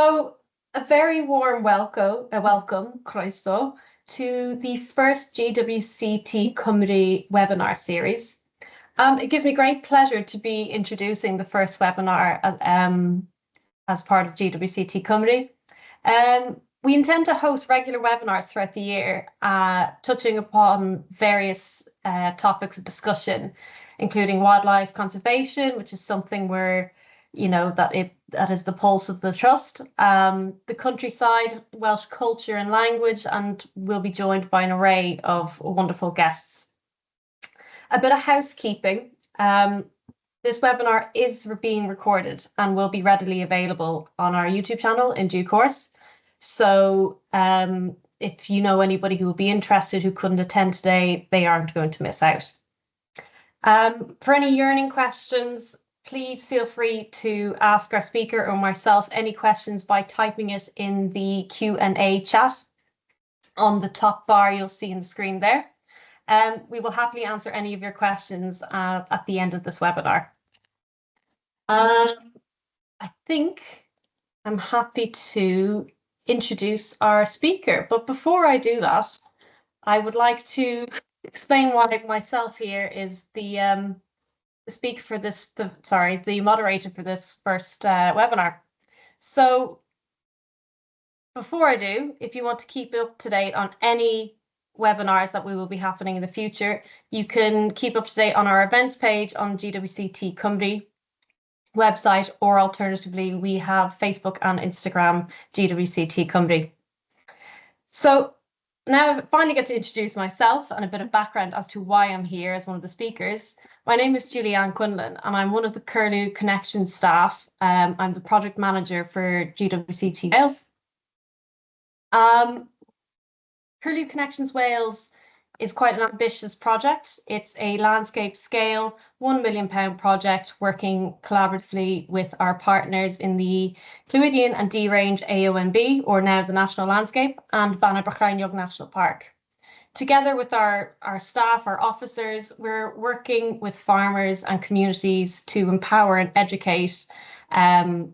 So a very warm welcome, croeso, to the first GWCT Cymru webinar series. It gives me great pleasure to be introducing the first webinar as part of GWCT Cymru. We intend to host regular webinars throughout the year, touching upon various topics of discussion, including wildlife conservation, which is something that is the pulse of the trust, the countryside, Welsh culture and language, and we'll be joined by an array of wonderful guests. A bit of housekeeping. This webinar is being recorded and will be readily available on our YouTube channel in due course. So if you know anybody who will be interested who couldn't attend today, they aren't going to miss out. For any yearning questions, please feel free to ask our speaker or myself any questions by typing it in the Q&A chat on the top bar you'll see on the screen there. We will happily answer any of your questions at the end of this webinar. I think I'm happy to introduce our speaker, but before I do that, I would like to explain why myself here is the speaker for this, the moderator for this first webinar. So before I do, if you want to keep up to date on any webinars that we will be happening in the future, you can keep up to date on our events page on GWCT Cymru website, or alternatively, we have Facebook and Instagram GWCT Cymru. So now I finally get to introduce myself and a bit of background as to why I'm here as one of the speakers. My name is Julianne Quinlan and I'm one of the Curlew Connection staff. I'm the project manager for GWCT Wales. Curlew Connections Wales is quite an ambitious project. It's a landscape scale, £1 million project working collaboratively with our partners in the Llywelyn and D Range AONB, or now the National Landscape, and Bannabrycheiniog National Park. Together with our staff, our officers, we're working with farmers and communities to empower and educate our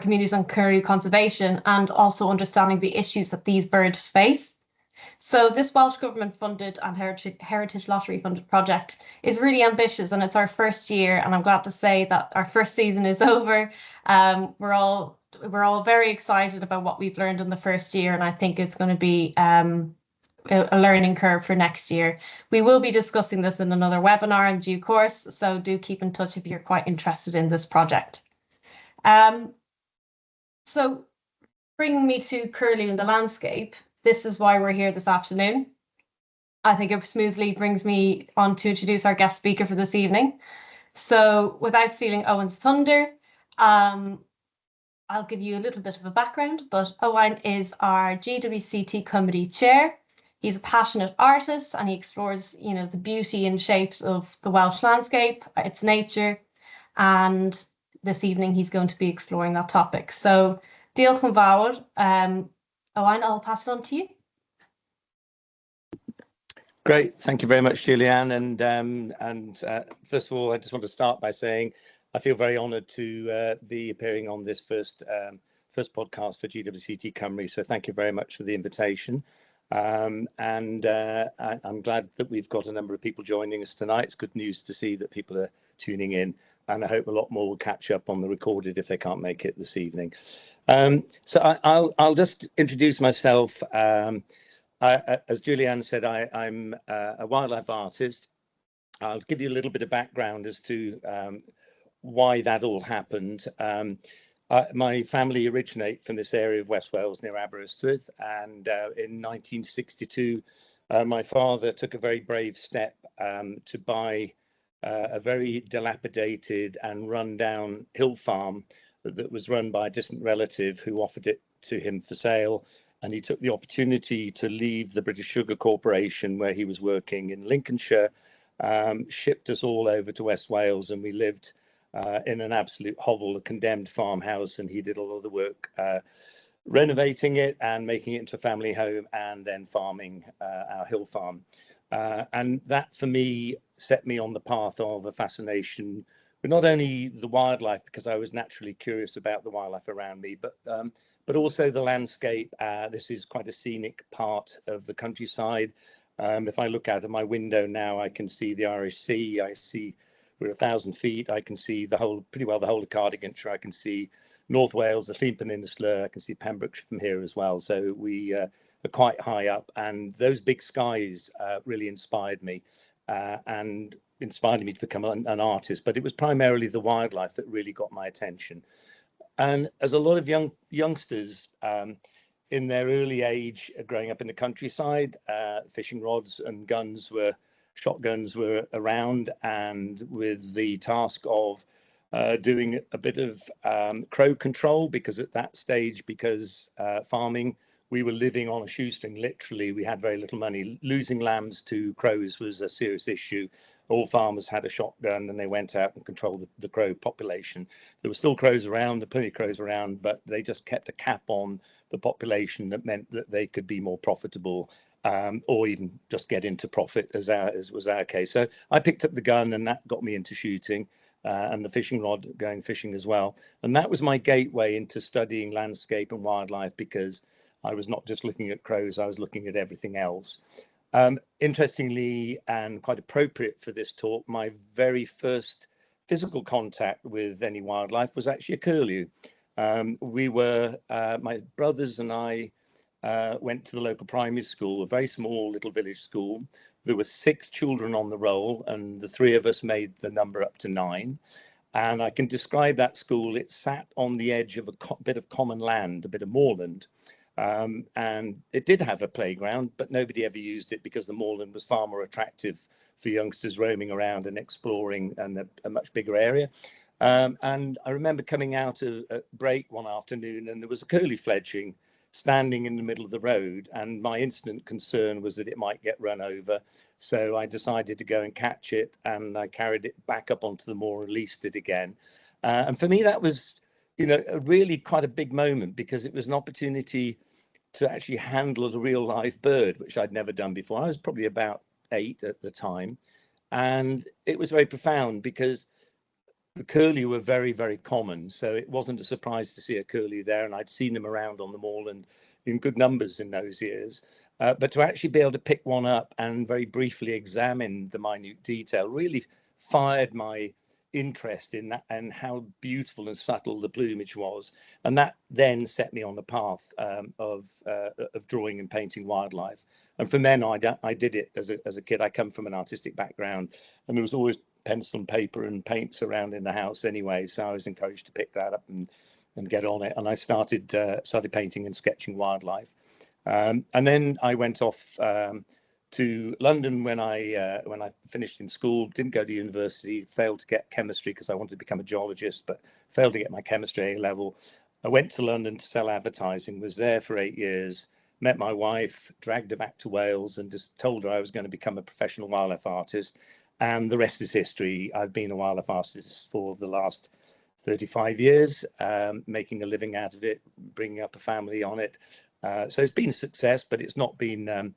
communities on curlew conservation and also understanding the issues that these birds face. So this Welsh Government funded and Heritage Lottery funded project is really ambitious, and it's our first year, and I'm glad to say that our first season is over. We're all very excited about what we've learned in the first year, and I think it's going to be a learning curve for next year. We will be discussing this in another webinar in due course, so do keep in touch if you're quite interested in this project. So bringing me to curlew in the landscape, this is why we're here this afternoon. I think it smoothly brings me on to introduce our guest speaker for this evening. So without stealing Owen's thunder, I'll give you a little bit of a background, but Owen is our GWCT Cymru chair. He's a passionate artist and he explores, the beauty and shapes of the Welsh landscape, its nature, and this evening he's going to be exploring that topic. So diolch yn fawr. Owen, I'll pass it on to you. Great, thank you very much, Julianne. And first of all, I just want to start by saying I feel very honoured to be appearing on this first podcast for GWCT Cymru. So thank you very much for the invitation. I'm glad that we've got a number of people joining us tonight. It's good news to see that people are tuning in, and I hope a lot more will catch up on the recorded if they can't make it this evening. So I'll just introduce myself. As Julianne said, I'm a wildlife artist. I'll give you a little bit of background as to why that all happened. My family originate from this area of West Wales near Aberystwyth, and in 1962, my father took a very brave step to buy a very dilapidated and run-down hill farm that was run by a distant relative who offered it to him for sale, and he took the opportunity to leave the British Sugar Corporation where he was working in Lincolnshire, shipped us all over to West Wales, and we lived in an absolute hovel, a condemned farmhouse, and he did a lot of the work renovating it and making it into a family home and then farming our hill farm. And that for me set me on the path of a fascination not only the wildlife, because I was naturally curious about the wildlife around me, but also the landscape. This is quite a scenic part of the countryside. If I look out of my window now, I can see the Irish Sea. I see we're 1,000 feet. I can see pretty well the whole of Cardiganshire. I can see North Wales, the Llŷn Peninsula. I can see Pembrokeshire from here as well. So we are quite high up, and those big skies really inspired me and inspired me to become an artist. But it was primarily the wildlife that really got my attention. And as a lot of youngsters in their early age, growing up in the countryside, fishing rods and shotguns were around, and with the task of doing a bit of crow control, because at that stage, farming, we were living on a shoestring, literally. We had very little money. Losing lambs to crows was a serious issue. All farmers had a shotgun and they went out and controlled the crow population. There were still crows around, plenty of crows around, but they just kept a cap on the population that meant that they could be more profitable, or even just get into profit, as was our case. So I picked up the gun, and that got me into shooting, and the fishing rod, going fishing as well. And that was my gateway into studying landscape and wildlife, because I was not just looking at crows, I was looking at everything else. Interestingly, and quite appropriate for this talk, my very first physical contact with any wildlife was actually a curlew. My brothers and I went to the local primary school, a very small little village school. There were 6 children on the roll, and the 3 of us made the number up to 9. And I can describe that school. It sat on the edge of a bit of common land, a bit of moorland. And it did have a playground, but nobody ever used it because the moorland was far more attractive for youngsters roaming around and exploring, and a much bigger area. And I remember coming out of a break one afternoon, and there was a curlew fledgling standing in the middle of the road, and my instant concern was that it might get run over. So I decided to go and catch it, and I carried it back up onto the moor and released it again. And for me, that was, really quite a big moment, because it was an opportunity to actually handle a real live bird, which I'd never done before. I was probably about 8 at the time. And it was very profound, because the curlew were very, very common. So it wasn't a surprise to see a curlew there. And I'd seen them around on the moorland in good numbers in those years. But to actually be able to pick one up and very briefly examine the minute detail really fired my interest in that, and how beautiful and subtle the plumage was. And that then set me on the path of drawing and painting wildlife. And from then I did it as a kid. I come from an artistic background, and there was always pencil and paper and paints around in the house anyway. So I was encouraged to pick that up and get on it. And I started painting and sketching wildlife. And then I went off to London when I finished in school. Didn't go to university, failed to get chemistry because I wanted to become a geologist, but failed to get my chemistry A level. I went to London to sell advertising, was there for 8 years, met my wife, dragged her back to Wales, and just told her I was going to become a professional wildlife artist. And the rest is history. I've been a wildlife artist for the last 35 years, making a living out of it, bringing up a family on it. So it's been a success, but it's not been...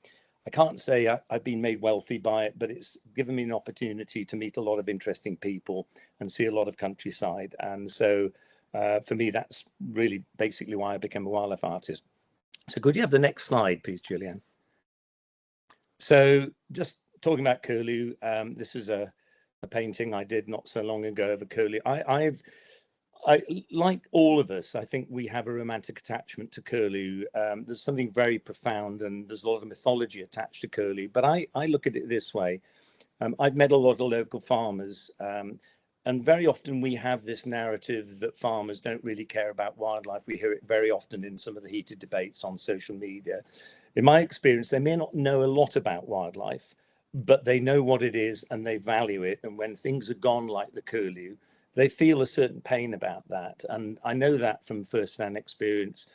I can't say I've been made wealthy by it, but it's given me an opportunity to meet a lot of interesting people and see a lot of countryside. And so for me, that's really basically why I became a wildlife artist. So could you have the next slide, please, Julianne? So just talking about curlew, this was a painting I did not so long ago of a curlew. I like all of us, I think we have a romantic attachment to curlew. There's something very profound, and there's a lot of mythology attached to curlew. But I look at it this way. I've met a lot of local farmers, and very often we have this narrative that farmers don't really care about wildlife. We hear it very often in some of the heated debates on social media. In my experience, they may not know a lot about wildlife, but they know what it is and they value it. And when things are gone like the curlew, they feel a certain pain about that. And I know that from first-hand experience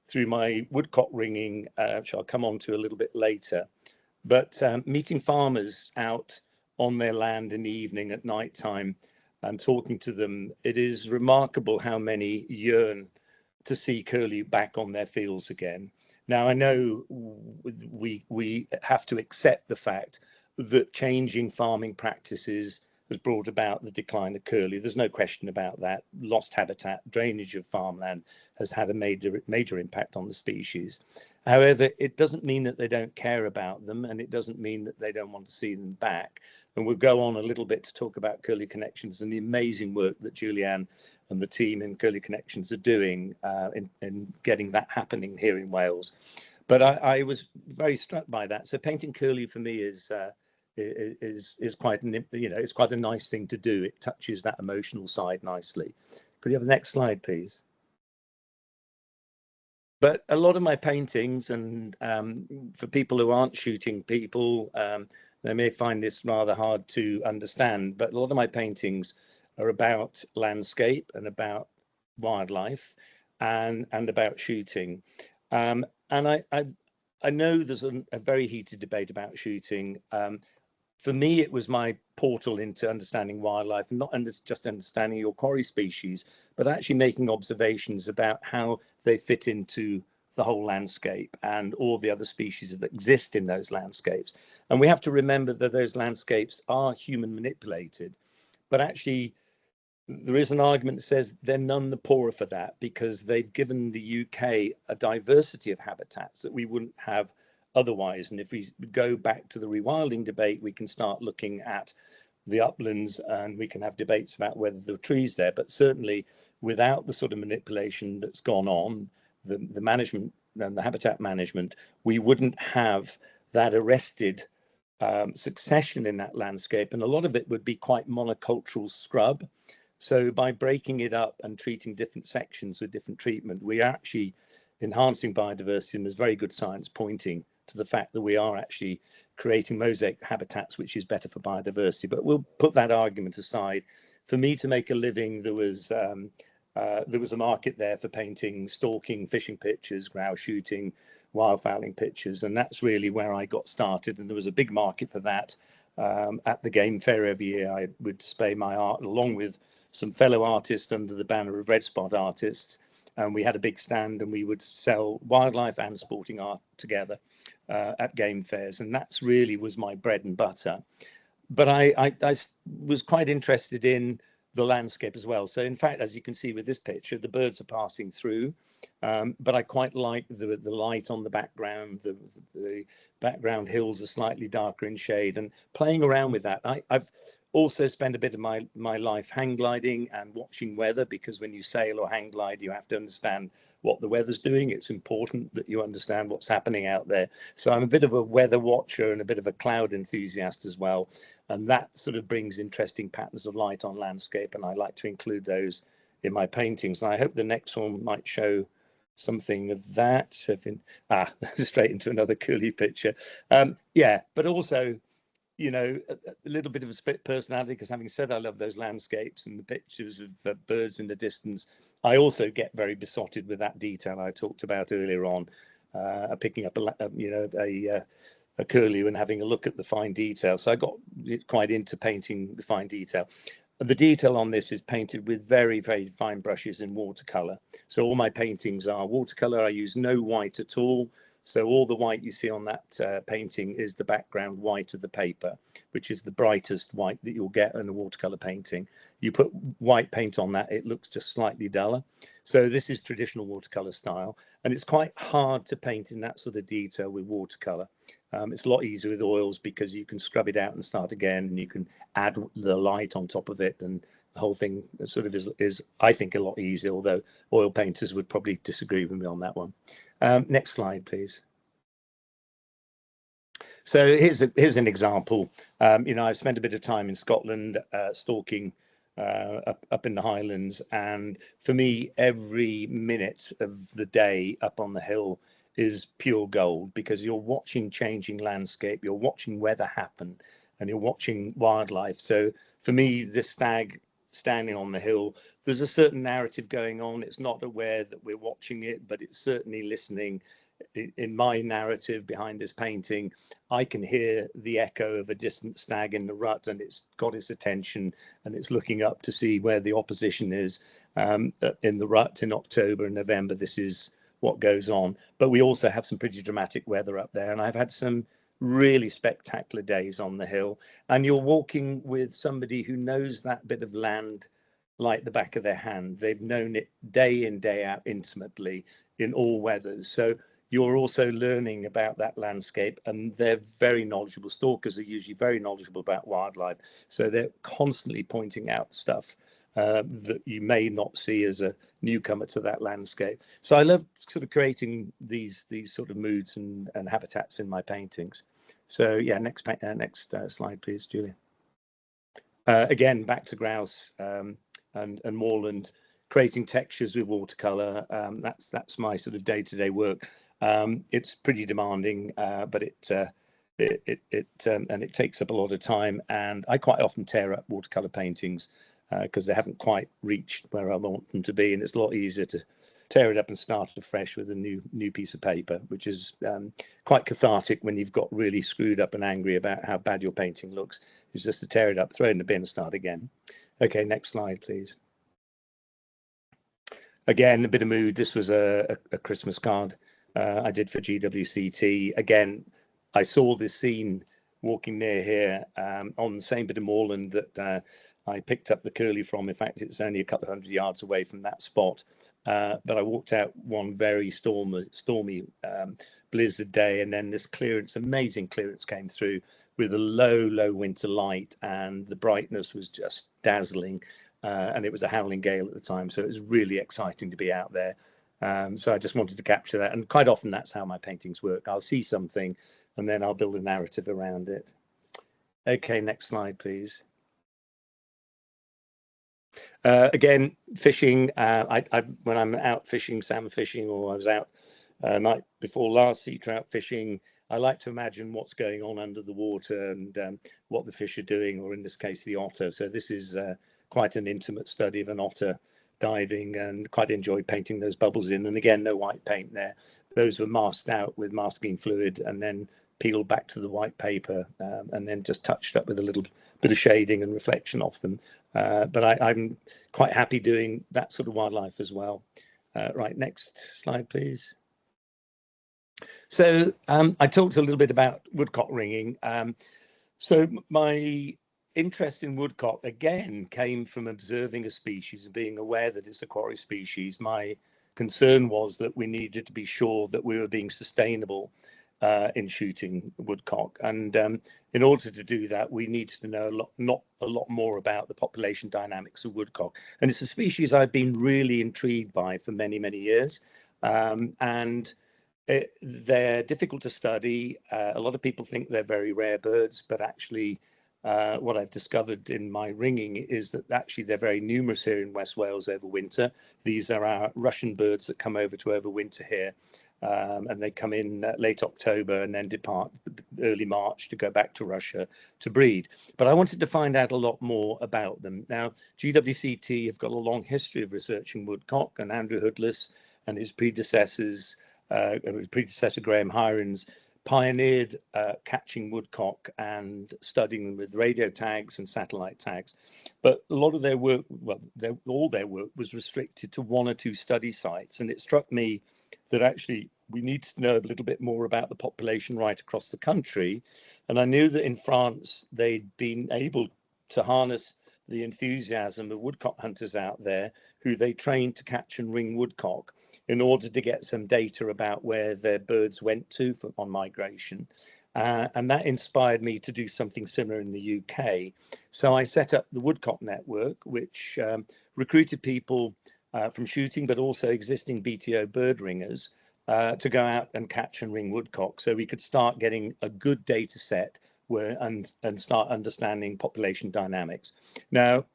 through my woodcock ringing, which I'll come on to a little bit later. But meeting farmers out on their land in the evening at night time and talking to them, it is remarkable how many yearn to see curlew back on their fields again. Now, I know we have to accept the fact that changing farming practices has brought about the decline of curlew. There's no question about that. Lost habitat, drainage of farmland has had a major impact on the species. However, it doesn't mean that they don't care about them, and it doesn't mean that they don't want to see them back. And we'll go on a little bit to talk about Curlew Connections and the amazing work that Julianne and the team in Curlew Connections are doing in getting that happening here in Wales. But I was very struck by that. So painting curlew for me is quite an, it's quite a nice thing to do. It touches that emotional side nicely. Could you have the next slide, please? But a lot of my paintings, and for people who aren't shooting people, they may find this rather hard to understand, but a lot of my paintings are about landscape and about wildlife and about shooting. And I know there's a very heated debate about shooting. For me, it was my portal into understanding wildlife, and not just understanding your quarry species, but actually making observations about how they fit into the whole landscape and all the other species that exist in those landscapes. And we have to remember that those landscapes are human manipulated, but actually there is an argument that says they're none the poorer for that, because they've given the UK a diversity of habitats that we wouldn't have otherwise. And if we go back to the rewilding debate, we can start looking at the uplands and we can have debates about whether there are trees there. But certainly without the sort of manipulation that's gone on, the management and the habitat management, we wouldn't have that arrested succession in that landscape. And a lot of it would be quite monocultural scrub. So by breaking it up and treating different sections with different treatment, we are actually enhancing biodiversity, and there's very good science pointing to the fact that we are actually creating mosaic habitats, which is better for biodiversity. But we'll put that argument aside. For me to make a living, there was a market there for painting, stalking, fishing pictures, grouse shooting, wildfowling pictures, and that's really where I got started. And there was a big market for that. At the game fair every year, I would display my art along with some fellow artists under the banner of Red Spot Artists, and we had a big stand and we would sell wildlife and sporting art together at game fairs, and that's really was my bread and butter. But I was quite interested in the landscape as well. So in fact, as you can see with this picture, the birds are passing through, but I quite like the light on the background. The background hills are slightly darker in shade, and playing around with that. I've also spend a bit of my life hang gliding and watching weather, because when you sail or hang glide, you have to understand what the weather's doing. It's important that you understand what's happening out there. So I'm a bit of a weather watcher and a bit of a cloud enthusiast as well. And that sort of brings interesting patterns of light on landscape, and I like to include those in my paintings. And I hope the next one might show something of that. Straight into another curly picture. Yeah, but also, a little bit of a split personality, because having said I love those landscapes and the pictures of birds in the distance, I also get very besotted with that detail I talked about earlier on, picking up a curlew and having a look at the fine detail. So I got quite into painting the fine detail. The detail on this is painted with very, very fine brushes in watercolor. So all my paintings are watercolor. I use no white at all. So all the white you see on that painting is the background white of the paper, which is the brightest white that you'll get in a watercolor painting. You put white paint on that, it looks just slightly duller. So this is traditional watercolor style, and it's quite hard to paint in that sort of detail with watercolor. It's a lot easier with oils, because you can scrub it out and start again, and you can add the light on top of it, and the whole thing sort of is I think, a lot easier, although oil painters would probably disagree with me on that one. Next slide, please. So here's an example. I spent a bit of time in Scotland stalking up in the Highlands, and for me, every minute of the day up on the hill is pure gold, because you're watching changing landscape, you're watching weather happen, and you're watching wildlife. So for me, this stag standing on the hill, there's a certain narrative going on. It's not aware that we're watching it, but it's certainly listening. In my narrative behind this painting, I can hear the echo of a distant stag in the rut, and it's got its attention, and it's looking up to see where the opposition is in the rut in October and November. This is what goes on. But we also have some pretty dramatic weather up there, and I've had some really spectacular days on the hill, and you're walking with somebody who knows that bit of land like the back of their hand. They've known it day in, day out intimately in all weathers. So you're also learning about that landscape, and they're very knowledgeable. Stalkers are usually very knowledgeable about wildlife. So they're constantly pointing out stuff that you may not see as a newcomer to that landscape. So I love sort of creating these sort of moods and habitats in my paintings. So yeah, next slide, please, Julia. Again, back to grouse and moorland, creating textures with watercolor. That's my sort of day-to-day work. It's pretty demanding, but it takes up a lot of time, and I quite often tear up watercolor paintings because they haven't quite reached where I want them to be, and it's a lot easier to tear it up and start it afresh with a new piece of paper, which is quite cathartic when you've got really screwed up and angry about how bad your painting looks. It's just to tear it up, throw it in the bin and start again. Okay, next slide, please. Again, a bit of mood. This was a Christmas card I did for GWCT. Again, I saw this scene walking near here on the same bit of moorland that I picked up the curlew from. In fact, it's only a couple of 100 yards away from that spot. But I walked out one very stormy blizzard day, and then this amazing clearance came through with a low winter light, and the brightness was just dazzling. And it was a howling gale at the time, so it was really exciting to be out there. So I just wanted to capture that, and quite often that's how my paintings work. I'll see something and then I'll build a narrative around it. Okay, next slide, please. Again, fishing. When I'm out fishing, salmon fishing, or I was out night before last sea trout fishing, I like to imagine what's going on under the water and what the fish are doing, or in this case, the otter. So this is quite an intimate study of an otter diving, and quite enjoyed painting those bubbles in. And again, no white paint there. Those were masked out with masking fluid and then peeled back to the white paper, and then just touched up with a little bit of shading and reflection off them. But I'm quite happy doing that sort of wildlife as well. Right, next slide, please. So I talked a little bit about woodcock ringing. So my interest in woodcock, again, came from observing a species and being aware that it's a quarry species. My concern was that we needed to be sure that we were being sustainable in shooting woodcock, and in order to do that, we needed to know not a lot more about the population dynamics of woodcock. And it's a species I've been really intrigued by for many years, and they're difficult to study. A lot of people think they're very rare birds, but actually what I've discovered in my ringing is that actually they're very numerous here in West Wales over winter. These are our Russian birds that come over to overwinter here. And they come in late October and then depart early March to go back to Russia to breed. But I wanted to find out a lot more about them. Now, GWCT have got a long history of researching woodcock, and Andrew Hoodless and his predecessor Graham Hirons pioneered catching woodcock and studying them with radio tags and satellite tags. But a lot of their work, all their work was restricted to one or two study sites. And it struck me that actually we need to know a little bit more about the population right across the country. And I knew that in France, they'd been able to harness the enthusiasm of woodcock hunters out there who they trained to catch and ring woodcock in order to get some data about where their birds went to on migration. And that inspired me to do something similar in the UK. So I set up the Woodcock Network, which recruited people from shooting, but also existing BTO bird ringers to go out and catch and ring woodcock, so we could start getting a good data set and start understanding population dynamics. Now,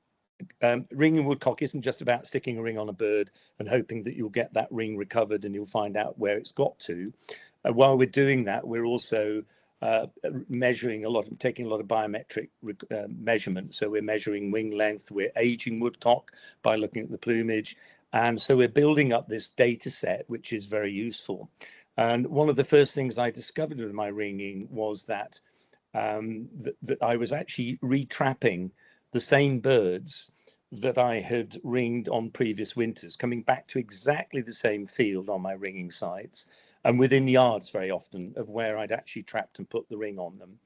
ringing woodcock isn't just about sticking a ring on a bird and hoping that you'll get that ring recovered and you'll find out where it's got to. While we're doing that, we're also taking a lot of biometric measurements. So we're measuring wing length, we're aging woodcock by looking at the plumage. And so we're building up this data set, which is very useful. And one of the first things I discovered with my ringing was that, that I was actually retrapping the same birds that I had ringed on previous winters, coming back to exactly the same field on my ringing sites. and within yards very often of where I'd actually trapped and put the ring on them.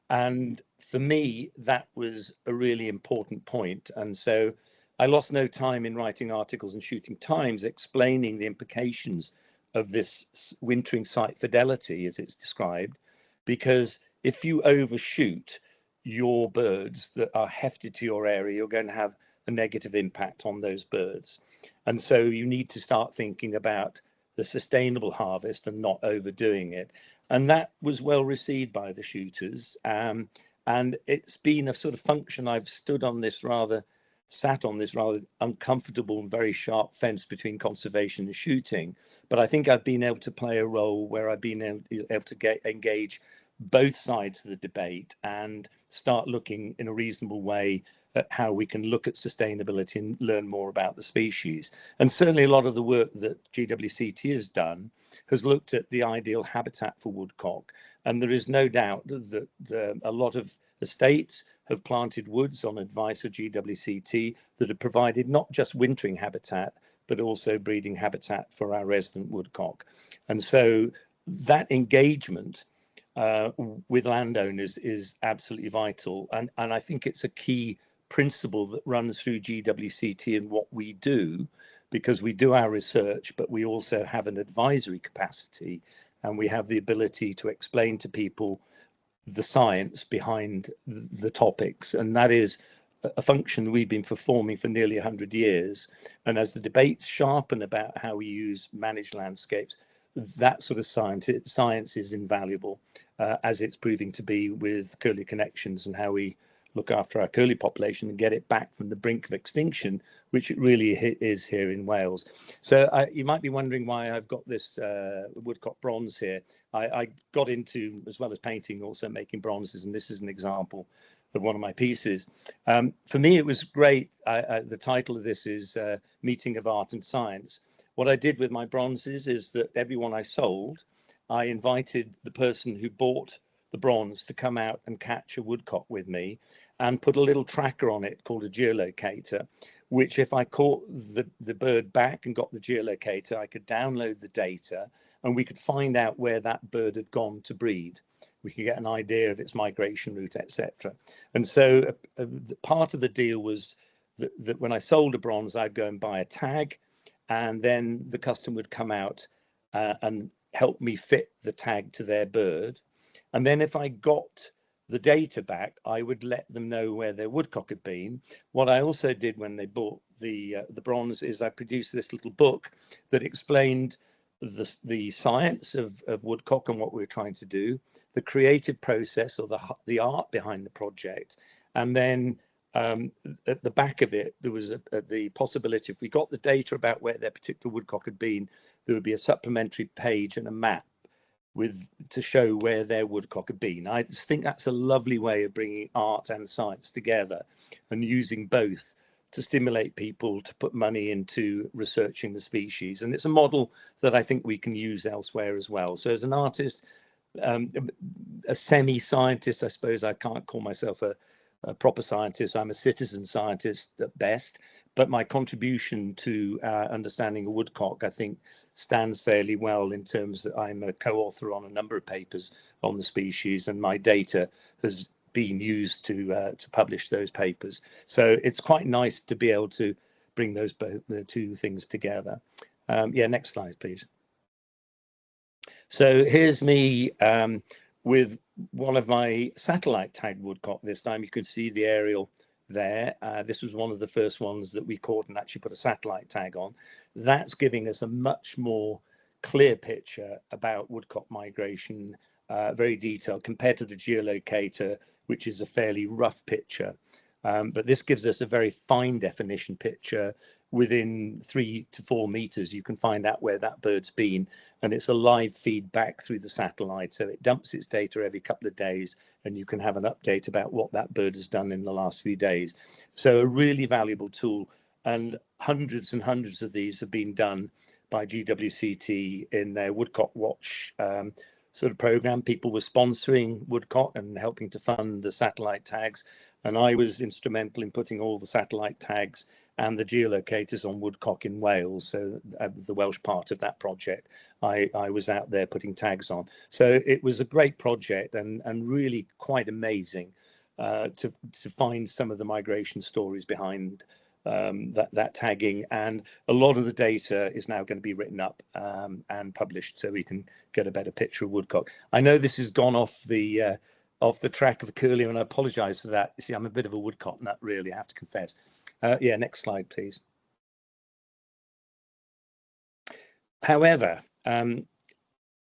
And for me, that was a really important point. And so I lost no time in writing articles and shooting times explaining the implications of this wintering site fidelity, as it's described, because if you overshoot your birds that are hefted to your area, you're going to have a negative impact on those birds. And so you need to start thinking about the sustainable harvest and not overdoing it. And that was well received by the shooters. And it's been a sort of function. I've sat on this rather uncomfortable and very sharp fence between conservation and shooting. But I think I've been able to play a role where I've been able to engage both sides of the debate and start looking in a reasonable way at how we can look at sustainability and learn more about the species. And certainly a lot of the work that GWCT has done has looked at the ideal habitat for woodcock. And there is no doubt that a lot of estates have planted woods on advice of GWCT that have provided not just wintering habitat, but also breeding habitat for our resident woodcock. And so that engagement with landowners is absolutely vital. And I think it's a key principle that runs through GWCT and what we do, because we do our research, but we also have an advisory capacity, and we have the ability to explain to people the science behind the topics. And that is a function we've been performing for nearly 100 years. And as the debates sharpen about how we use managed landscapes, that sort of science is invaluable, as it's proving to be with curlew connections and how we look after our curlew population and get it back from the brink of extinction, which it really is here in Wales. So you might be wondering why I've got this woodcock bronze here. I got into, as well as painting, also making bronzes, and this is an example of one of my pieces. For me, it was great. The title of this is Meeting of Art and Science. What I did with my bronzes is that everyone I sold, I invited the person who bought the bronze to come out and catch a woodcock with me and put a little tracker on it called a geolocator, which if I caught the bird back and got the geolocator, I could download the data and we could find out where that bird had gone to breed. We could get an idea of its migration route, etc. And so part of the deal was that when I sold a bronze, I'd go and buy a tag, and then the customer would come out and help me fit the tag to their bird. And then if I got the data back, I would let them know where their woodcock had been. What I also did when they bought the bronze is I produced this little book that explained the science of woodcock and what we were trying to do, the creative process or the art behind the project. And then at the back of it, there was the possibility, if we got the data about where their particular woodcock had been, there would be a supplementary page and a map to show where their woodcock had been. I just think that's a lovely way of bringing art and science together and using both to stimulate people to put money into researching the species. And it's a model that I think we can use elsewhere as well. So as an artist, a semi-scientist, I suppose I can't call myself a proper scientist. I'm a citizen scientist at best, but my contribution to understanding a woodcock, I think, stands fairly well in terms that I'm a co-author on a number of papers on the species, and my data has been used to publish those papers. So it's quite nice to be able to bring the two things together. Yeah, next slide, please. So here's me with one of my satellite tagged woodcock this time. You can see the aerial there. This was one of the first ones that we caught and actually put a satellite tag on. That's giving us a much more clear picture about woodcock migration, very detailed, compared to the geolocator, which is a fairly rough picture. But this gives us a very fine definition picture. Within 3 to 4 meters, you can find out where that bird's been, and it's a live feedback through the satellite. So it dumps its data every couple of days, and you can have an update about what that bird has done in the last few days. So a really valuable tool, and hundreds and hundreds of these have been done by GWCT in their Woodcock Watch sort of program. People were sponsoring woodcock and helping to fund the satellite tags, and I was instrumental in putting all the satellite tags and the geolocators on woodcock in Wales. So the Welsh part of that project, I was out there putting tags on. So it was a great project and really quite amazing to find some of the migration stories behind that tagging, and a lot of the data is now going to be written up and published so we can get a better picture of woodcock. I know this has gone off the track of curlew, and I apologize for that. You see, I'm a bit of a woodcock nut, really, I have to confess. Yeah, next slide, please. However,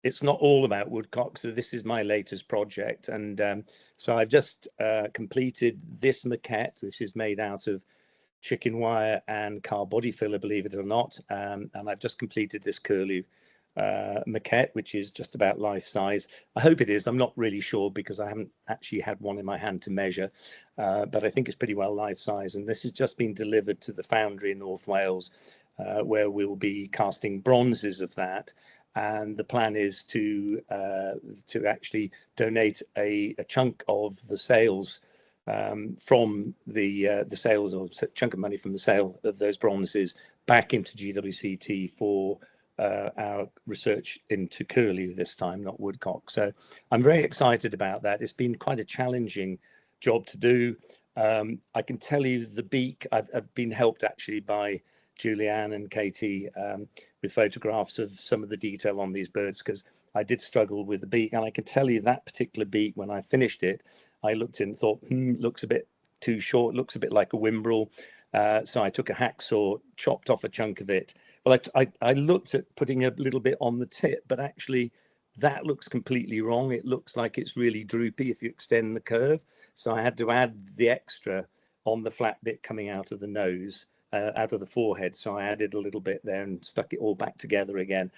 it's not all about woodcock. So this is my latest project, and so I've just completed this maquette, which is made out of chicken wire and car body filler, believe it or not, and I've just completed this curlew maquette, which is just about life size. I hope it is. I'm not really sure because I haven't actually had one in my hand to measure, but I think it's pretty well life size, and this has just been delivered to the foundry in North Wales, where we'll be casting bronzes of that. And the plan is to actually donate a chunk of the sales from the sales, or a chunk of money from the sale of those bronzes back into GWCT for our research into curlew this time, not woodcock. So I'm very excited about that. It's been quite a challenging job to do. I can tell you the beak, I've been helped actually by Julianne and Katie with photographs of some of the detail on these birds, because I did struggle with the beak, and I can tell you that particular beak, when I finished it, I looked in and thought, looks a bit too short, looks a bit like a wimbrel. So I took a hacksaw, chopped off a chunk of it. Well, I looked at putting a little bit on the tip, but actually that looks completely wrong. It looks like it's really droopy if you extend the curve. So I had to add the extra on the flat bit coming out of the nose, out of the forehead. So I added a little bit there and stuck it all back together again.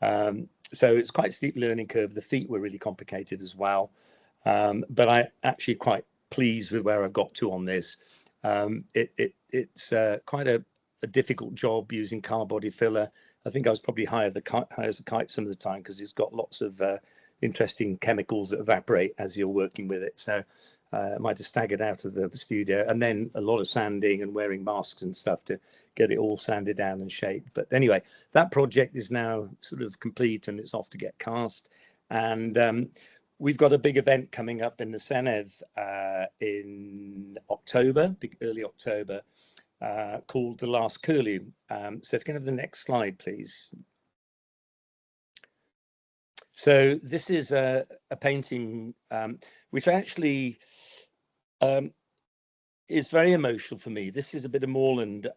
So it's quite a steep learning curve. The feet were really complicated as well. But I'm actually quite pleased with where I've got to on this. It's quite a difficult job using car body filler. I think I was probably high as a kite some of the time, because it's got lots of interesting chemicals that evaporate as you're working with it. So I might have staggered out of the studio, and then a lot of sanding and wearing masks and stuff to get it all sanded down and shaped. But anyway, that project is now sort of complete and it's off to get cast. And we've got a big event coming up in the Senedd in October, early October, called The Last Curlew. So if you can have the next slide, please. So this is a painting which actually is very emotional for me. This is a bit of moorland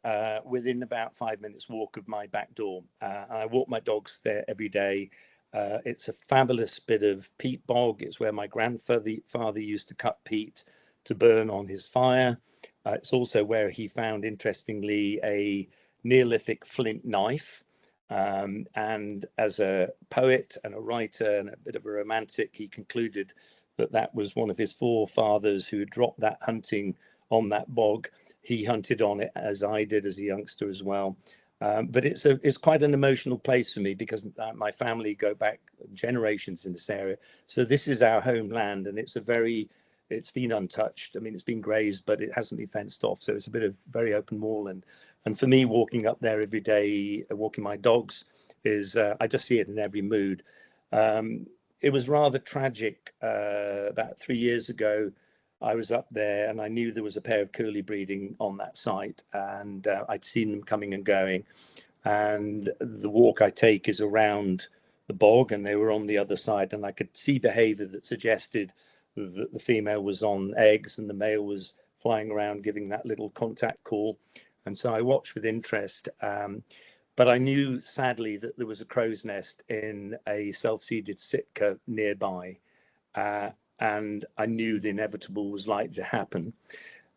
within about 5 minutes walk of my back door. I walk my dogs there every day. It's a fabulous bit of peat bog. It's where my grandfather used to cut peat to burn on his fire. It's also where he found, interestingly, a Neolithic flint knife. And as a poet and a writer and a bit of a romantic, he concluded that that was one of his forefathers who had dropped that hunting on that bog. He hunted on it, as I did as a youngster as well. But it's quite an emotional place for me, because my family go back generations in this area. So this is our homeland, and it's been untouched. I mean, it's been grazed, but it hasn't been fenced off. So it's a bit of very open moorland. And for me, walking up there every day, walking my dogs, is I just see it in every mood. It was rather tragic. About 3 years ago, I was up there and I knew there was a pair of curlew breeding on that site, and I'd seen them coming and going. And the walk I take is around the bog, and they were on the other side, and I could see behavior that suggested that the female was on eggs and the male was flying around giving that little contact call. And so I watched with interest. But I knew, sadly, that there was a crow's nest in a self-seeded Sitka nearby. And I knew the inevitable was likely to happen.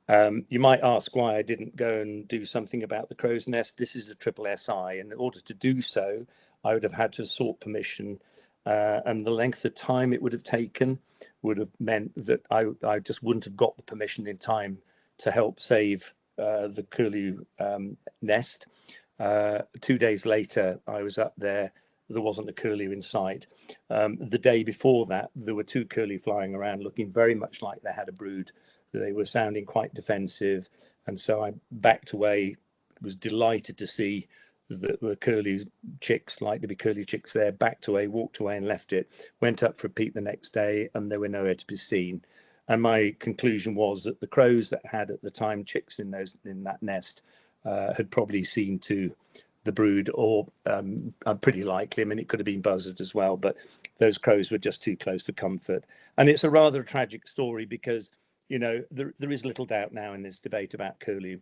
You might ask why I didn't go and do something about the crow's nest. This is a triple SI, and in order to do so, I would have had to sought permission, and the length of time it would have taken would have meant that I just wouldn't have got the permission in time to help save the curlew nest. 2 days later, I was up there there wasn't a curlew in sight. The day before that, there were 2 curlew flying around looking very much like they had a brood. They were sounding quite defensive. And so I backed away, was delighted to see that the curlew chicks, like to be curlew chicks there, backed away, walked away and left it, went up for a peep the next day, and they were nowhere to be seen. And my conclusion was that the crows that had at the time chicks in that nest had probably seen to the brood, or pretty likely, I mean, it could have been buzzard as well, but those crows were just too close for comfort. And it's a rather tragic story because, you know, there is little doubt now in this debate about curlew.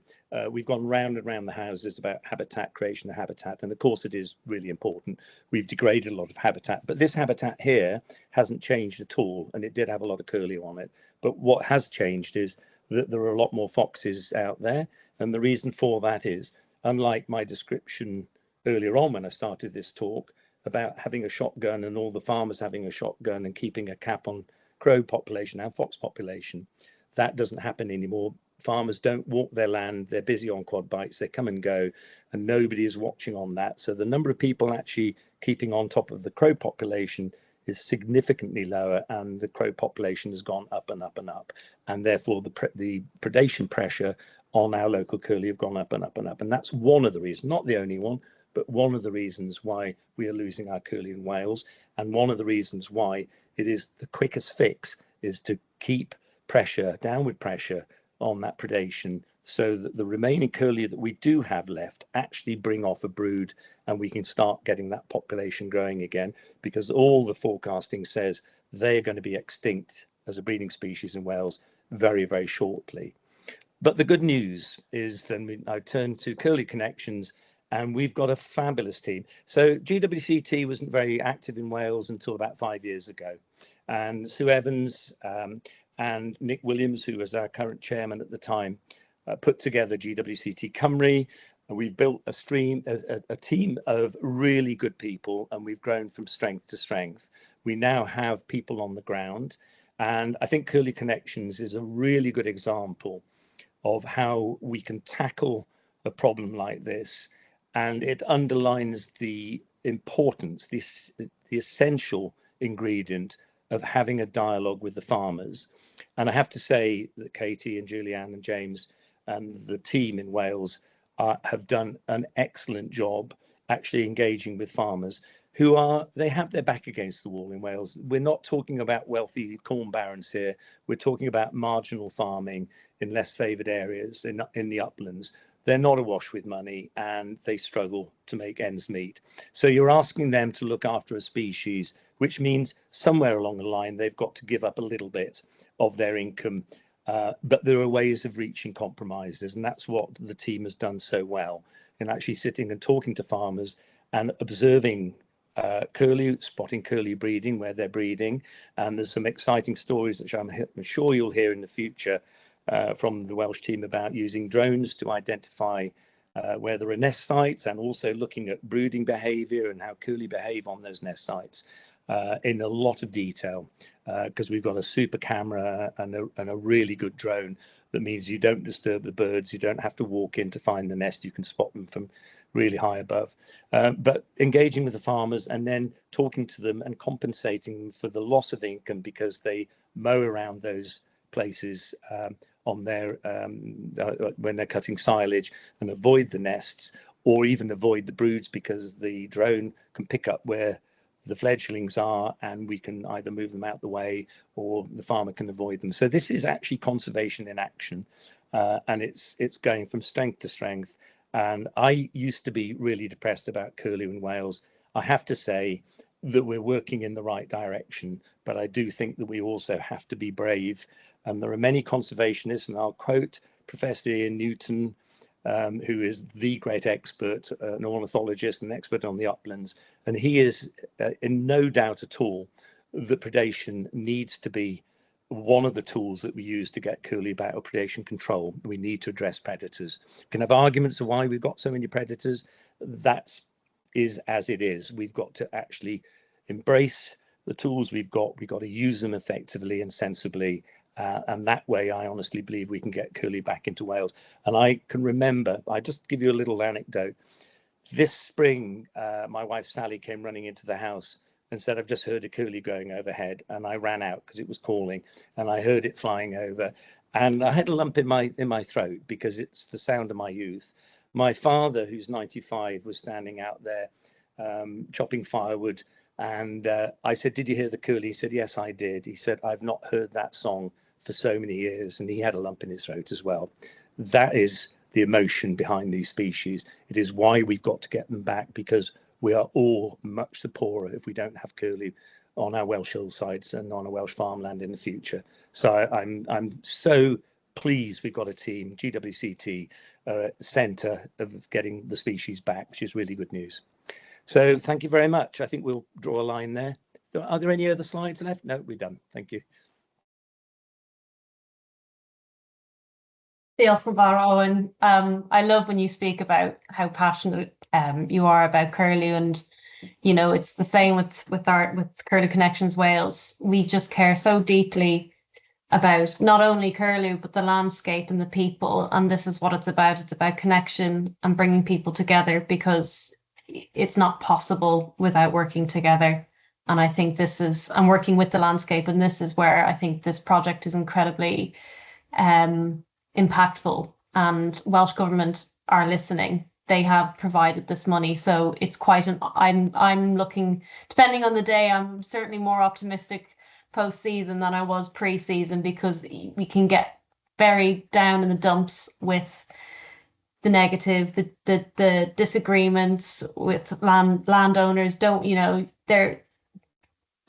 We've gone round and round the houses about habitat, creation of habitat, and of course it is really important. We've degraded a lot of habitat, but this habitat here hasn't changed at all, and it did have a lot of curlew on it. But what has changed is that there are a lot more foxes out there, and the reason for that is, unlike my description earlier on when I started this talk about having a shotgun and all the farmers having a shotgun and keeping a cap on crow population and fox population, that doesn't happen anymore. Farmers don't walk their land, they're busy on quad bikes, they come and go, and nobody is watching on that. So the number of people actually keeping on top of the crow population is significantly lower, and the crow population has gone up and up and up. And therefore the predation pressure on our local curlew have gone up and up and up. And that's one of the reasons, not the only one, but one of the reasons why we are losing our curlew in Wales. And one of the reasons why it is the quickest fix is to keep pressure, downward pressure on that predation, so that the remaining curlew that we do have left actually bring off a brood, and we can start getting that population growing again, because all the forecasting says they're going to be extinct as a breeding species in Wales very, very shortly. But the good news is then I turn to Curlew Connections, and we've got a fabulous team. So GWCT wasn't very active in Wales until about 5 years ago. And Sue Evans and Nick Williams, who was our current chairman at the time, put together GWCT Cymru. We've built a team of really good people, and we've grown from strength to strength. We now have people on the ground, and I think Curlew Connections is a really good example of how we can tackle a problem like this. And it underlines the importance, the essential ingredient of having a dialogue with the farmers. And I have to say that Katie and Julianne and James and the team in Wales have done an excellent job actually engaging with farmers they have their back against the wall in Wales. We're not talking about wealthy corn barons here. We're talking about marginal farming in less favoured areas in the uplands. They're not awash with money, and they struggle to make ends meet. So you're asking them to look after a species, which means somewhere along the line they've got to give up a little bit of their income. But there are ways of reaching compromises, and that's what the team has done so well in actually sitting and talking to farmers and observing curlew, spotting curlew breeding where they're breeding. And there's some exciting stories which I'm sure you'll hear in the future from the Welsh team about using drones to identify where there are nest sites, and also looking at brooding behaviour and how curlew behave on those nest sites in a lot of detail, because we've got a super camera and a really good drone that means you don't disturb the birds, you don't have to walk in to find the nest, you can spot them from really high above. But engaging with the farmers and then talking to them and compensating them for the loss of income because they mow around those places on their when they're cutting silage, and avoid the nests, or even avoid the broods, because the drone can pick up where the fledglings are, and we can either move them out the way or the farmer can avoid them. So this is actually conservation in action, and it's going from strength to strength. And I used to be really depressed about curlew in Wales. I have to say that we're working in the right direction, but I do think that we also have to be brave. And there are many conservationists, and I'll quote Professor Ian Newton, who is the great expert, an ornithologist and expert on the uplands. And he is in no doubt at all that predation needs to be one of the tools that we use to get curlew battle predation control. We need to address predators. We can have arguments of why we've got so many predators. That is as it is. We've got to actually embrace the tools we've got. We've got to use them effectively and sensibly. And that way, I honestly believe we can get curlew back into Wales. And I can remember, I just give you a little anecdote. This spring, my wife Sally came running into the house and said, I've just heard a curlew going overhead. And I ran out because it was calling, and I heard it flying over. And I had a lump in my throat because it's the sound of my youth. My father, who's 95, was standing out there chopping firewood. And I said, did you hear the curlew? He said, yes, I did. He said, I've not heard that song for so many years. And he had a lump in his throat as well. That is the emotion behind these species. It is why we've got to get them back, because we are all much the poorer if we don't have curlew on our Welsh hillsides and on a Welsh farmland in the future. So I'm so pleased we've got a team, GWCT, centre of getting the species back, which is really good news. So thank you very much. I think we'll draw a line there. Are there any other slides left? No, we're done. Thank you. Diolch yn fawr, Owen. I love when you speak about how passionate you are about curlew, and you know it's the same with Curlew Connections Wales. We just care so deeply about not only curlew but the landscape and the people, and this is what it's about. It's about connection and bringing people together, because it's not possible without working together. And I think this is, and working with the landscape, and this is where I think this project is incredibly impactful, and Welsh Government are listening. They have provided this money, so it's quite an, I'm looking, depending on the day, I'm certainly more optimistic post-season than I was pre-season, because we can get very down in the dumps with the negative, the disagreements with landowners. Don't, you know, they're,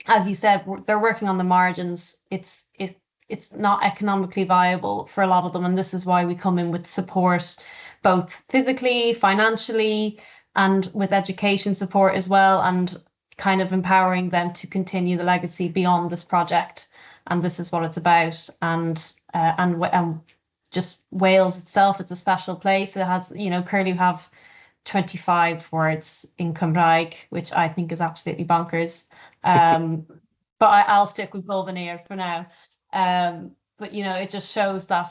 as you said, they're working on the margins. It's not economically viable for a lot of them, and this is why we come in with support, both physically, financially, and with education support as well, and kind of empowering them to continue the legacy beyond this project. And this is what it's about. And just Wales itself, it's a special place. It has, you know, curlew have 25 words in Cymraeg, which I think is absolutely bonkers. But I'll stick with Gylfinir for now. But you know, it just shows that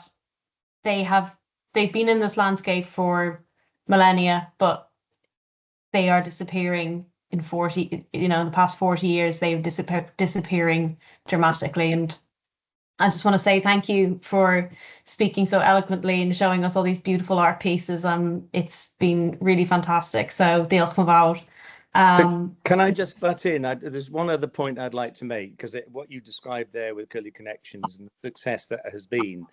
they've been in this landscape for millennia, but they are disappearing in 40, you know, in the past 40 years, they've disappearing dramatically. And I just want to say thank you for speaking so eloquently and showing us all these beautiful art pieces. It's been really fantastic. So diolch yn fawr. So can I just butt in? There's one other point I'd like to make, because what you described there with Curlew Connections and the success that has been,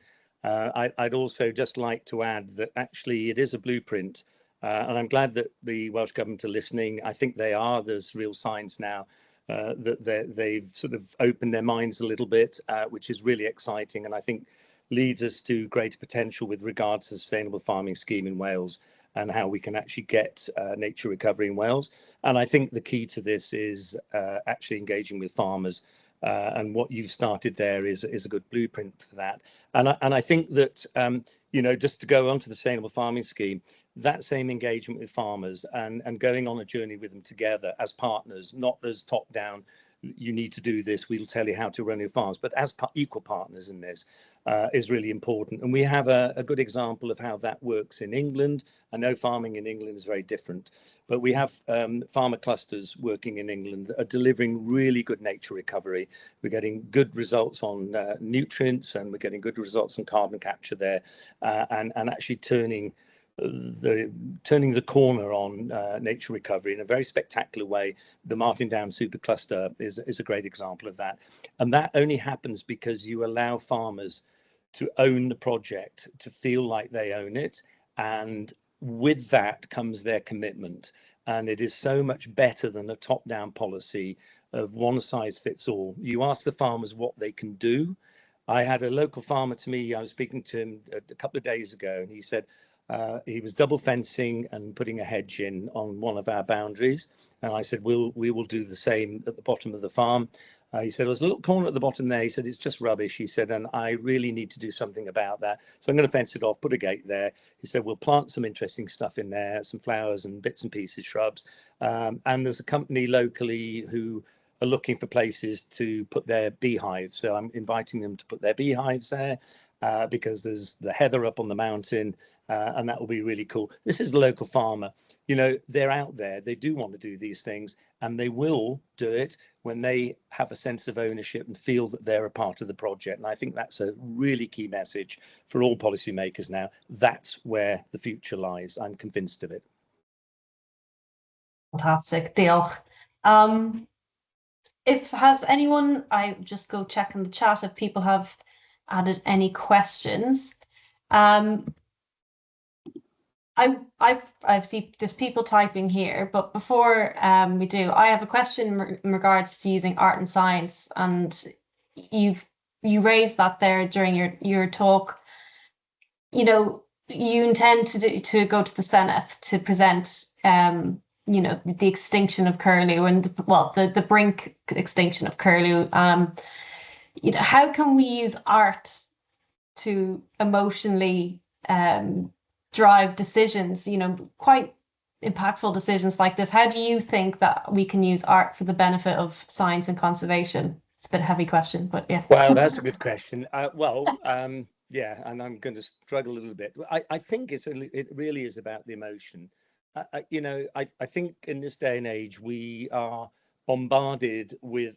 I'd also just like to add that actually it is a blueprint, and I'm glad that the Welsh Government are listening. I think they are. There's real signs now that they've sort of opened their minds a little bit, which is really exciting, and I think leads us to greater potential with regards to the sustainable farming scheme in Wales, and how we can actually get nature recovery in Wales. And I think the key to this is actually engaging with farmers. And what you've started there is a good blueprint for that. And I think that, you know, just to go on to the sustainable farming scheme, that same engagement with farmers and going on a journey with them together as partners, not as top down, you need to do this, we'll tell you how to run your farms, but as equal partners in this is really important. And we have a good example of how that works in England. I know farming in England is very different, but we have farmer clusters working in England that are delivering really good nature recovery. We're getting good results on nutrients, and we're getting good results on carbon capture there, and actually turning the corner on nature recovery in a very spectacular way. The Martin Downs Supercluster is a great example of that. And that only happens because you allow farmers to own the project, to feel like they own it. And with that comes their commitment. And it is so much better than a top-down policy of one size fits all. You ask the farmers what they can do. I had a local farmer to me, I was speaking to him a couple of days ago, and he said, he was double fencing and putting a hedge in on one of our boundaries. And I said, we will do the same at the bottom of the farm. He said, there's a little corner at the bottom there. He said, it's just rubbish. He said, and I really need to do something about that. So I'm going to fence it off, put a gate there. He said, we'll plant some interesting stuff in there, some flowers and bits and pieces, shrubs. And there's a company locally who are looking for places to put their beehives. So I'm inviting them to put their beehives there. Because there's the heather up on the mountain, and that will be really cool. This is the local farmer. they're out there, they do want to do these things, and they will do it when they have a sense of ownership and feel that they're a part of the project. And I think that's a really key message for all policymakers now. That's where the future lies. I'm convinced of it. Fantastic, diolch. If has anyone, I just go check in the chat if people have added any questions. I've seen there's people typing here, but before we do, I have a question in regards to using art and science, and you raised that there during your talk. You intend to go to the Senedd to present the extinction of curlew and the brink extinction of curlew. How can we use art to emotionally drive decisions, quite impactful decisions like this? How do you think that we can use art for the benefit of science and conservation? It's a bit of a heavy question, but yeah. Well, that's a good question. Yeah, and I'm going to struggle a little bit. I think it really is about the emotion. I think in this day and age, we are bombarded with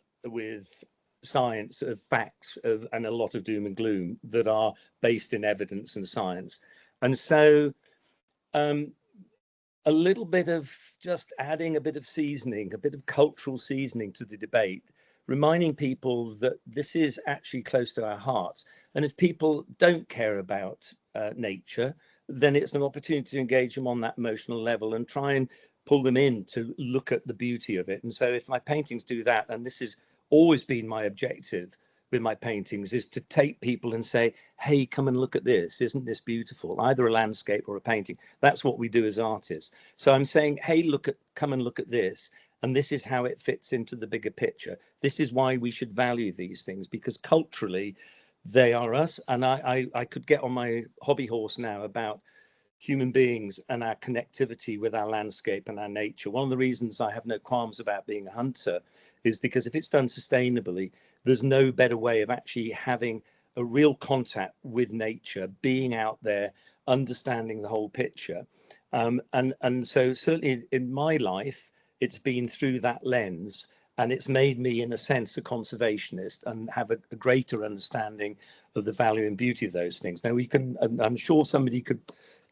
science of facts and a lot of doom and gloom that are based in evidence and science. And so a little bit of just adding a bit of seasoning, a bit of cultural seasoning to the debate, reminding people that this is actually close to our hearts. And if people don't care about nature, then it's an opportunity to engage them on that emotional level and try and pull them in to look at the beauty of it. And so if my paintings do that, and this has always been my objective with my paintings, is to take people and say, hey, come and look at this. Isn't this beautiful? Either a landscape or a painting. That's what we do as artists. So I'm saying, hey, come and look at this. And this is how it fits into the bigger picture. This is why we should value these things, because culturally they are us. And I could get on my hobby horse now about human beings and our connectivity with our landscape and our nature. One of the reasons I have no qualms about being a hunter is because if it's done sustainably, there's no better way of actually having a real contact with nature, being out there, understanding the whole picture. And so certainly in my life, it's been through that lens, and it's made me, in a sense, a conservationist and have a greater understanding of the value and beauty of those things. Now, I'm sure somebody could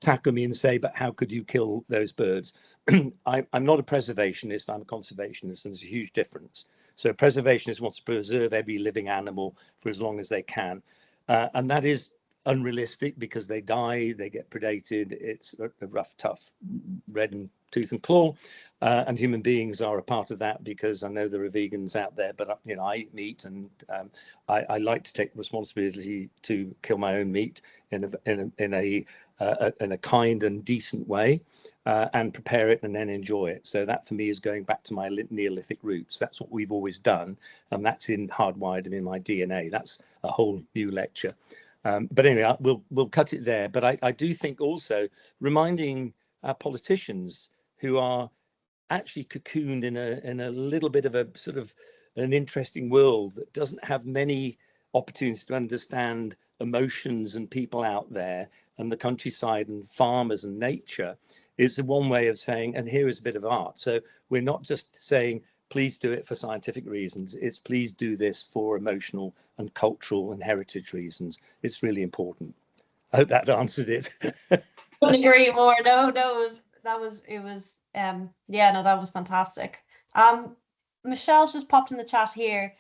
tackle me and say, but how could you kill those birds? I'm not a preservationist, I'm a conservationist, and there's a huge difference. So a preservationist wants to preserve every living animal for as long as they can. And that is unrealistic because they die, they get predated. It's a rough, tough red and tooth and claw. And human beings are a part of that, because I know there are vegans out there, but I eat meat, and I like to take responsibility to kill my own meat in a kind and decent way, and prepare it and then enjoy it. So that for me is going back to my Neolithic roots. That's what we've always done, and that's hardwired in my DNA. That's a whole new lecture. But anyway, we'll cut it there. But I do think also reminding our politicians, who are actually cocooned in a little bit of a sort of an interesting world that doesn't have many opportunities to understand emotions and people out there and the countryside and farmers and nature, is one way of saying, and here is a bit of art. So we're not just saying, please do it for scientific reasons. It's please do this for emotional and cultural and heritage reasons. It's really important. I hope that answered it. Couldn't agree more. No, that was fantastic. Michelle's just popped in the chat here.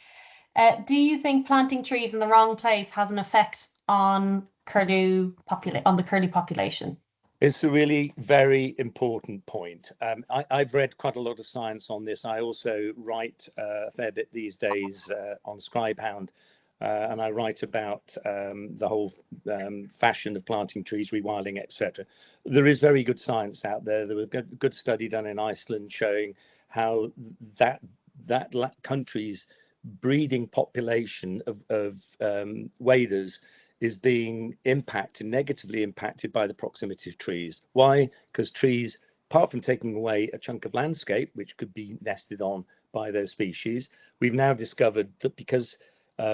Do you think planting trees in the wrong place has an effect on the curlew population? It's a really very important point. I've read quite a lot of science on this. I also write a fair bit these days on Scribehound, and I write about the whole fashion of planting trees, rewilding, etc. There is very good science out there. There was a good study done in Iceland showing how that country's breeding population of waders is being negatively impacted by the proximity of trees. Why? Because trees, apart from taking away a chunk of landscape, which could be nested on by those species, we've now discovered that because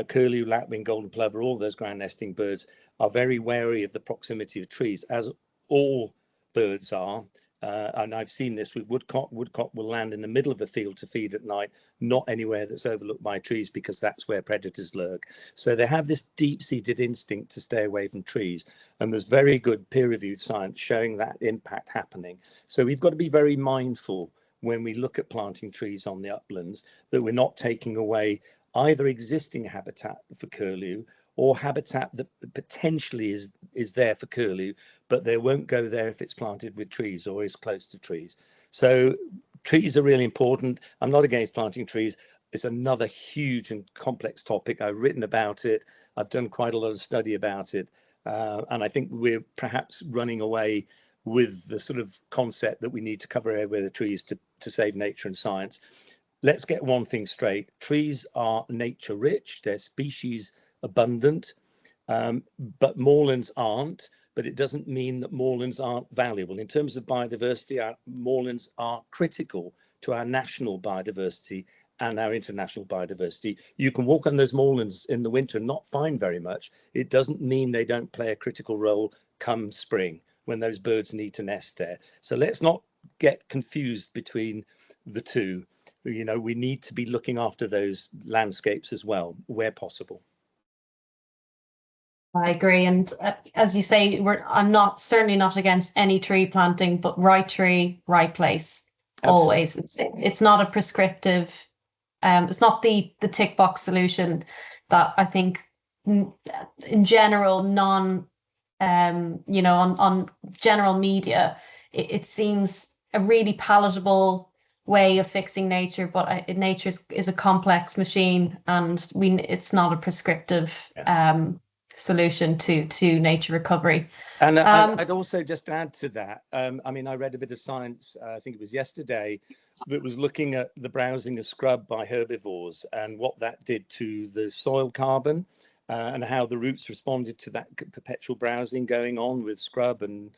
curlew, lapwing, golden plover, all those ground nesting birds are very wary of the proximity of trees, as all birds are, and I've seen this with woodcock. Woodcock will land in the middle of a field to feed at night, not anywhere that's overlooked by trees, because that's where predators lurk. So they have this deep-seated instinct to stay away from trees. And there's very good peer-reviewed science showing that impact happening. So we've got to be very mindful when we look at planting trees on the uplands that we're not taking away either existing habitat for curlew or habitat that potentially is there for curlew, but they won't go there if it's planted with trees or is close to trees. So trees are really important. I'm not against planting trees. It's another huge and complex topic. I've written about it. I've done quite a lot of study about it. And I think we're perhaps running away with the sort of concept that we need to cover everywhere the trees to save nature and science. Let's get one thing straight. Trees are nature rich. They're species abundant, but moorlands aren't. But it doesn't mean that moorlands aren't valuable. In terms of biodiversity, our moorlands are critical to our national biodiversity and our international biodiversity. You can walk on those moorlands in the winter and not find very much. It doesn't mean they don't play a critical role come spring when those birds need to nest there. So let's not get confused between the two. You know, we need to be looking after those landscapes as well, where possible. I agree, and as you say, I'm certainly not against any tree planting, but right tree, right place. Absolutely. Always. It's not a prescriptive. It's not the tick box solution that I think in general on general media it seems a really palatable way of fixing nature, but nature is a complex machine, and it's not a prescriptive solution to nature recovery. And I'd also just add to that, I mean, I read a bit of science, I think it was yesterday, that was looking at the browsing of scrub by herbivores and what that did to the soil carbon, and how the roots responded to that perpetual browsing going on with scrub and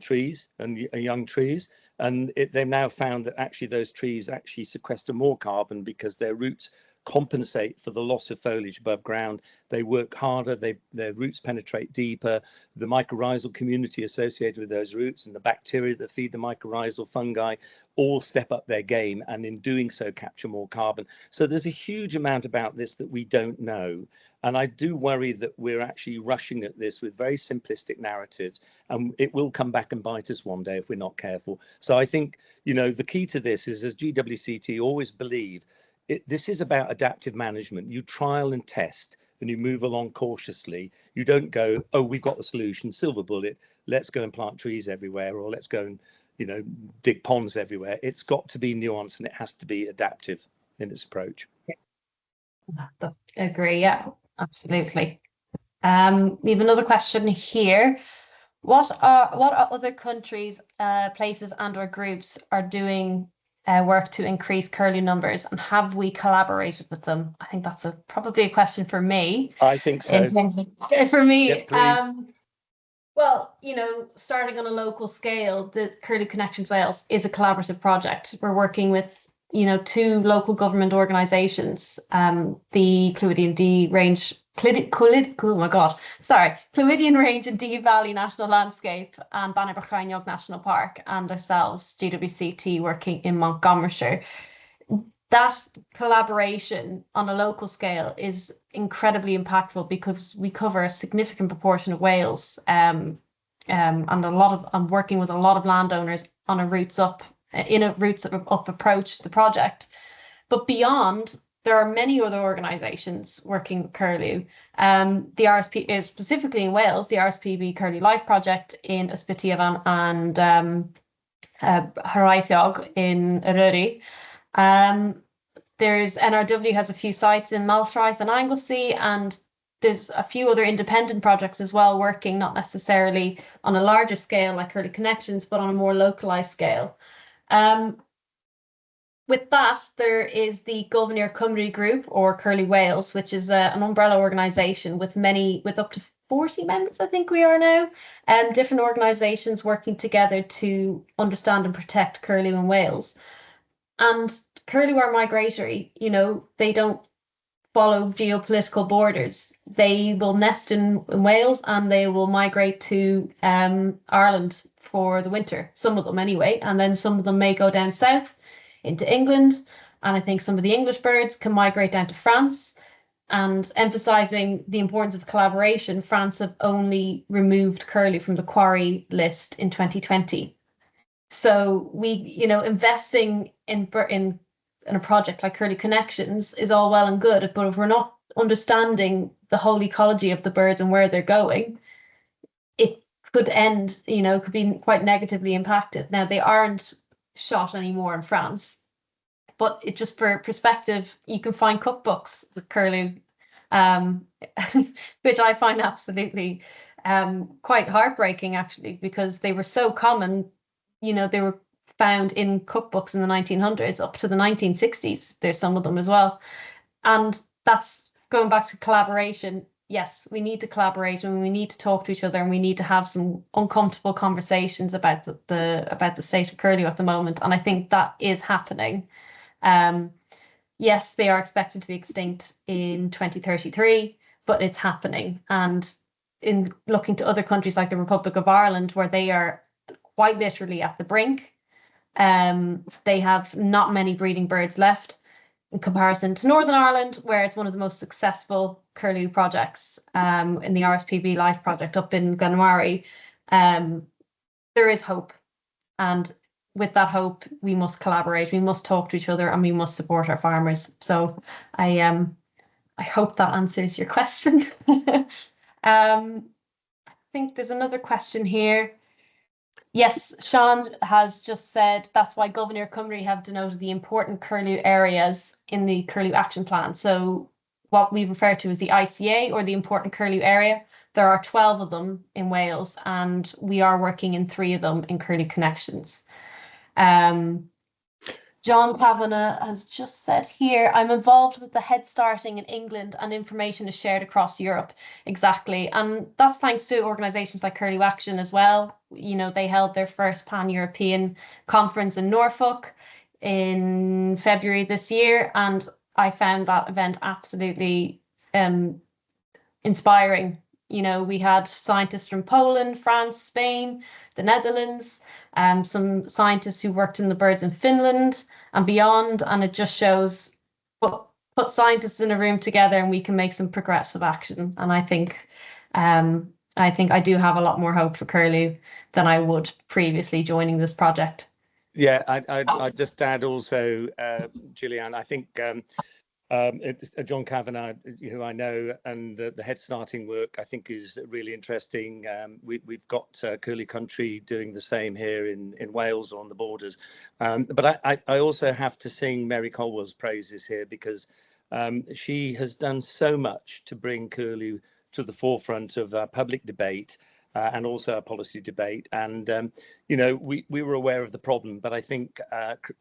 trees and young trees. And they've now found that actually those trees actually sequester more carbon because their roots compensate for the loss of foliage above ground. They work harder, their roots penetrate deeper. The mycorrhizal community associated with those roots and the bacteria that feed the mycorrhizal fungi all step up their game, and in doing so capture more carbon. So there's a huge amount about this that we don't know. And I do worry that we're actually rushing at this with very simplistic narratives, and it will come back and bite us one day if we're not careful. So I think, you know, the key to this is, as GWCT always believe, this is about adaptive management. You trial and test, and you move along cautiously. You don't go, oh, we've got the solution, silver bullet, let's go and plant trees everywhere, or let's go and, you know, dig ponds everywhere. It's got to be nuanced, and it has to be adaptive in its approach. I agree, yeah, absolutely. We have another question here. What other countries, places and/or groups are doing work to increase curlew numbers, and have we collaborated with them? I think that's probably a question for me. I think so. For me, yes, please. Well, you know, starting on a local scale, the Curlew Connections Wales is a collaborative project. We're working with, you know, 2 local government organisations, the Clwydian Range and Dee Valley National Landscape and Banabrycheiniog National Park, and ourselves, GWCT, working in Montgomeryshire. That collaboration on a local scale is incredibly impactful because we cover a significant proportion of Wales, and I'm working with a lot of landowners on a roots up approach to the project. But beyond, there are many other organisations working with curlew. The RSP, specifically in Wales, the RSPB Curlew Life Project in Ysbyty and Hiraethog in Eryri. There's NRW has a few sites in Maltraeth and Anglesey, and there's a few other independent projects as well, working not necessarily on a larger scale like Curlew Connections, but on a more localised scale. With that, there is the Gylfinir Cymru group, or Curlew Wales, which is an umbrella organisation with up to 40 members, I think we are now, different organisations working together to understand and protect curlew in Wales. And curlew are migratory, you know, they don't follow geopolitical borders. They will nest in Wales, and they will migrate to Ireland for the winter, some of them anyway, and then some of them may go down south into England. And I think some of the English birds can migrate down to France. And emphasizing the importance of collaboration, France have only removed curlew from the quarry list in 2020. So investing in a project like Curlew Connections is all well and good, but if we're not understanding the whole ecology of the birds and where they're going, it could end, could be quite negatively impacted. Now, they aren't shot anymore in France, but it just for perspective, you can find cookbooks with curlew, which I find absolutely quite heartbreaking, actually, because they were so common. They were found in cookbooks in the 1900s up to the 1960s. There's some of them as well. And that's going back to collaboration. Yes, we need to collaborate and we need to talk to each other and we need to have some uncomfortable conversations about the state of curlew at the moment. And I think that is happening. Yes, they are expected to be extinct in 2033, but it's happening. And in looking to other countries like the Republic of Ireland, where they are quite literally at the brink, they have not many breeding birds left in comparison to Northern Ireland, where it's one of the most successful curlew projects in the RSPB Life project up in Glynnwari. There is hope, and with that hope, we must collaborate, we must talk to each other, and we must support our farmers. So I hope that answers your question. I think there's another question here. Yes, Sean has just said that's why Gylfinir Cymru have denoted the important curlew areas in the Curlew Action Plan. So what we refer to as the ICA, or the important curlew area, there are 12 of them in Wales, and we are working in 3 of them in Curlew Connections. John Kavanagh has just said here, I'm involved with the head starting in England and information is shared across Europe. Exactly. And that's thanks to organisations like Curlew Action as well. They held their first pan-European conference in Norfolk in February this year. And I found that event absolutely inspiring. We had scientists from Poland, France, Spain, the Netherlands, some scientists who worked in the birds in Finland and beyond. And it just shows put scientists in a room together and we can make some progressive action. And I think I do have a lot more hope for curlew than I would previously joining this project. Yeah, I'd just add also, Gillian, I think John Kavanagh, who I know, and the head starting work, I think is really interesting. We've got Curlew Country doing the same here in Wales or on the borders. But I also have to sing Mary Colwell's praises here, because she has done so much to bring curlew to the forefront of public debate and also a policy debate. And, we were aware of the problem, but I think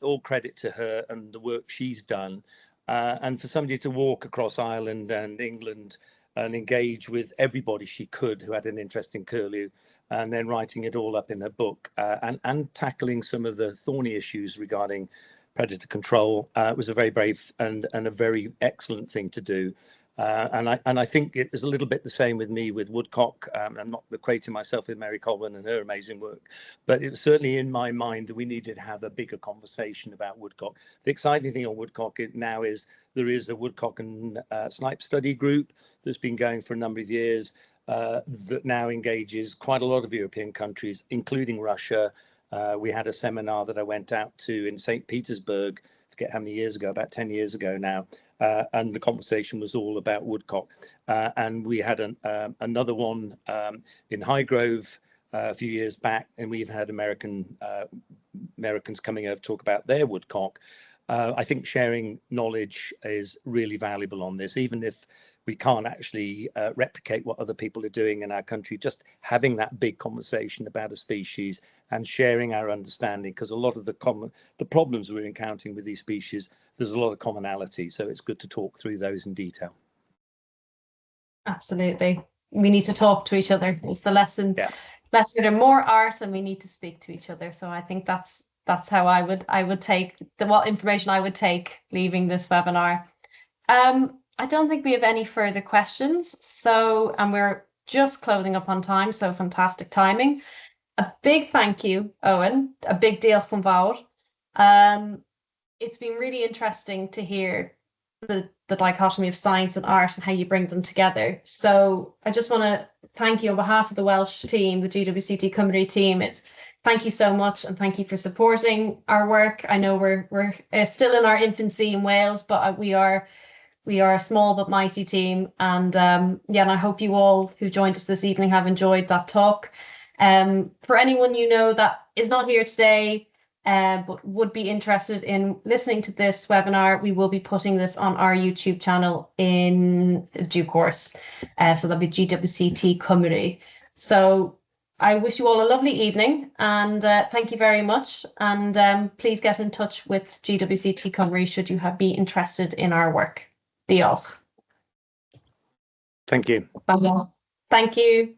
all credit to her and the work she's done. And for somebody to walk across Ireland and England and engage with everybody she could who had an interest in curlew, and then writing it all up in a book and tackling some of the thorny issues regarding predator control was a very brave and a very excellent thing to do. And I think it was a little bit the same with me with woodcock. I'm not equating myself with Mary Colwell and her amazing work, but it was certainly in my mind that we needed to have a bigger conversation about woodcock. The exciting thing on woodcock now is there is a woodcock and snipe study group that's been going for a number of years that now engages quite a lot of European countries, including Russia. We had a seminar that I went out to in St. Petersburg, I forget how many years ago, about 10 years ago now. And the conversation was all about woodcock. And we had another one in Highgrove a few years back, and we've had Americans coming over to talk about their woodcock. I think sharing knowledge is really valuable on this, even if we can't actually replicate what other people are doing in our country. Just having that big conversation about a species and sharing our understanding, because a lot of the problems we're encountering with these species, there's a lot of commonality. So it's good to talk through those in detail. Absolutely. We need to talk to each other. It's the lesson. Yeah. Let's get more art, and we need to speak to each other. So I think that's how I would take what information I would take leaving this webinar. I don't think we have any further questions. So, and we're just closing up on time. So fantastic timing. A big thank you, Owen. A big diolch yn fawr. It's been really interesting to hear the dichotomy of science and art and how you bring them together. So I just want to thank you on behalf of the Welsh team, the GWCT Cymru team. Thank you so much, and thank you for supporting our work. I know we're still in our infancy in Wales, but we are a small but mighty team. And yeah, and I hope you all who joined us this evening have enjoyed that talk. For anyone you know that is not here today, but would be interested in listening to this webinar, we will be putting this on our YouTube channel in due course. So that'll be GWCT Cymru. So I wish you all a lovely evening, and thank you very much. And please get in touch with GWCT Cymru should you be interested in our work. Diolch. Thank you. Bye. Thank you.